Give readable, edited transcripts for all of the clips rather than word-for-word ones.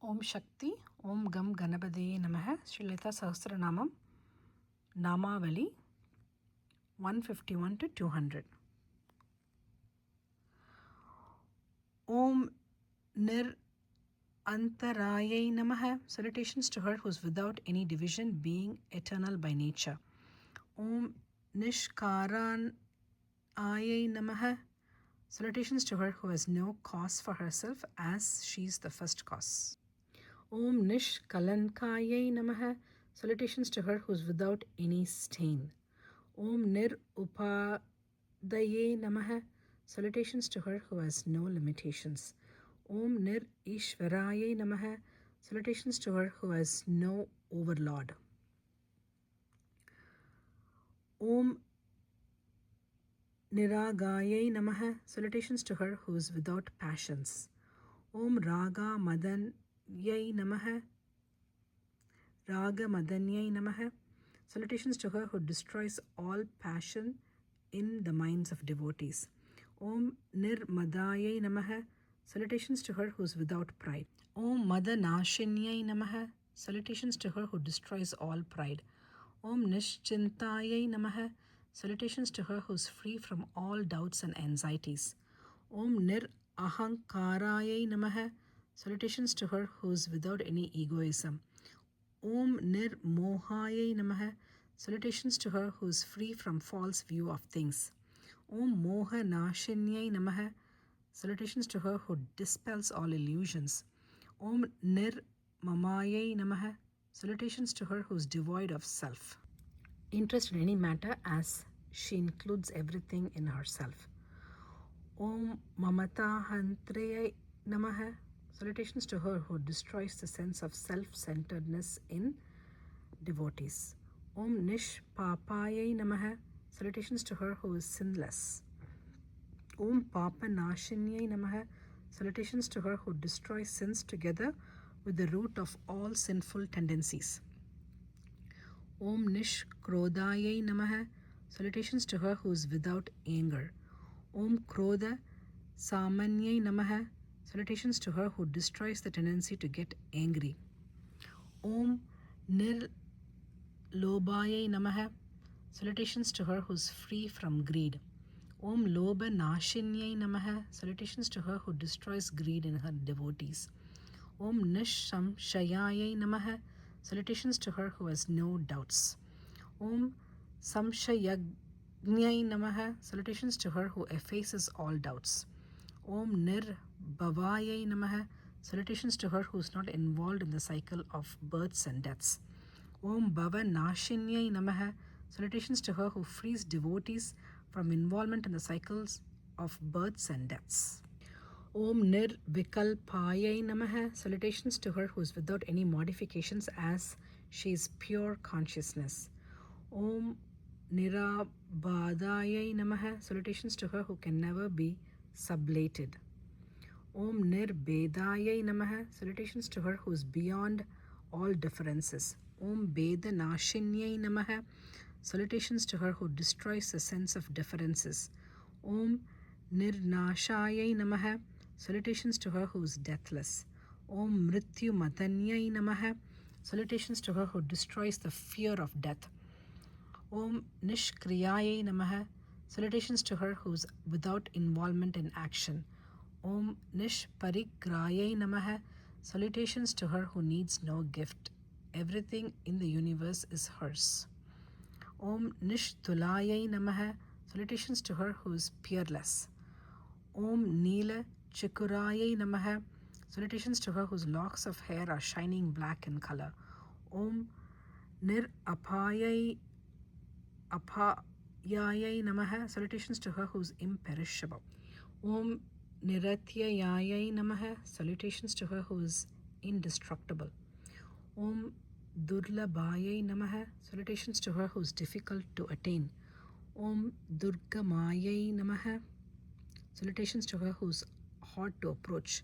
Om Shakti, Om Gam Ganapadaye Namaha, Sri Lalitha Sahasranamam, Naamavali 151 to 200. Om Nir Antarayay Namaha, salutations to her who is without any division, being eternal by nature. Om Nishkaran Ayay Namaha, salutations to her who has no cause for herself as she is the first cause. Om Nishkalankayay Namaha, salutations to her who is without any stain. Om Nir Upadaye Namaha, salutations to her who has no limitations. Om Nir Ishwarayay Namaha, salutations to her who has no overlord. Om Niragayay Namaha, salutations to her who is without passions. Om Raga Madanyay Namaha, Raga Madanyay Namaha, salutations to her who destroys all passion in the minds of devotees. Om Nirmadayay Namaha, salutations to her who is without pride. Om Madanashinyay Namaha, salutations to her who destroys all pride. Om Nishchintayay Namaha, salutations to her who is free from all doubts and anxieties. Om Nir Ahankarayay Namaha, salutations to her who is without any egoism. Om Nir Mohayay Namaha, salutations to her who is free from false view of things. Om Moha Nashinyay Namaha, salutations to her who dispels all illusions. Om Nir Mamayay Namaha, salutations to her who is devoid of self, interest in any matter as she includes everything in herself. Om Mamata Hantrayay Namaha, salutations to her who destroys the sense of self-centeredness in devotees. Om Nishpapayay Namaha, salutations to her who is sinless. Om Papa Nashinyay Namaha, salutations to her who destroys sins together with the root of all sinful tendencies. Om Nishkrodayay Namaha, salutations to her who is without anger. Om Krodha Samanyay Namaha, salutations to her who destroys the tendency to get angry. Om Nirlobayay Namaha, salutations to her who is free from greed. Om Lobha Nashinyay Namaha, salutations to her who destroys greed in her devotees. Om Nishamshayayay Namaha, salutations to her who has no doubts. Om Samshayagnyay Namaha, salutations to her who effaces all doubts. Om Nirbhavayay Namaha, salutations to her who is not involved in the cycle of births and deaths. Om Bhava Nashinyay Namaha, salutations to her who frees devotees from involvement in the cycles of births and deaths. Om Nirvikalpayay Namaha, salutations to her who is without any modifications as she is pure consciousness. Om Nirabadayay Namaha, salutations to her who can never be sublated. Om Nirbedayay Namaha, salutations to her who is beyond all differences. Om Beda Nashinyay Namaha, salutations to her who destroys the sense of differences. Om Nirnashayay Namaha, salutations to her who is deathless. Om Mrityu Matanyay Namaha, salutations to her who destroys the fear of death. Om Nishkriyayay Namaha, salutations to her who is without involvement in action. Om Nishparigrayay Namaha, salutations to her who needs no gift. Everything in the universe is hers. Om Nishtulayay Namaha, salutations to her who is peerless. Om Neela Chikurayay Namaha, salutations to her whose locks of hair are shining black in color. Om Nirapayay Namaha, salutations to her who is imperishable. Om Niratyayay Namaha, salutations to her who is indestructible. Om Durlabhayay Namaha, salutations to her who is difficult to attain. Om Durgamayay Namaha, salutations to her who is hard to approach.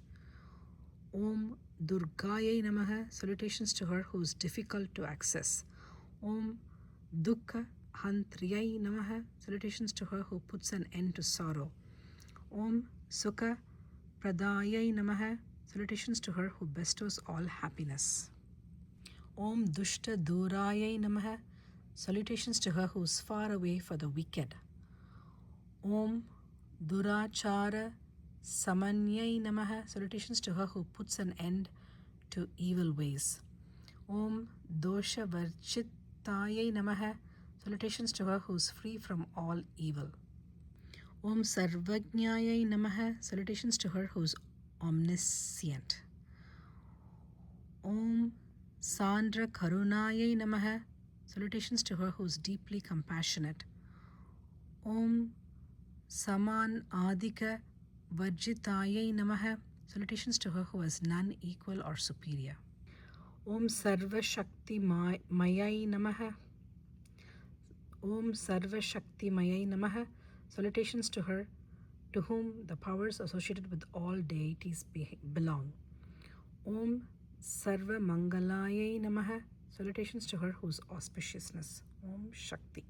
Om Durgayay Namaha, salutations to her who is difficult to access. Om Dukkha Hantriyay Namaha, salutations to her who puts an end to sorrow. Om Sukha Pradayay Namaha, Salutations to her who bestows all happiness. Om Dushta Durayai Namaha. Salutations to her who is far away for the wicked. Om Durachara Samanyai Namaha. Salutations to her who puts an end to evil ways. Om Dosha Varchitayai Namaha. Salutations to her who is free from all evil. Om Sarvajnayai Namaha. Salutations to her who is omniscient. Om Sandra Karunayai Namaha. Salutations to her who is deeply compassionate. Om Saman Adika Varjitayai Namaha. Salutations to her who has none equal or superior. Om Sarva Shakti Mayai Namaha. Om Sarva Shakti Mayai Namaha. Salutations to her to whom the powers associated with all deities belong. Om Sarva Mangalayai Namaha. Salutations to her whose auspiciousness. Om Shakti.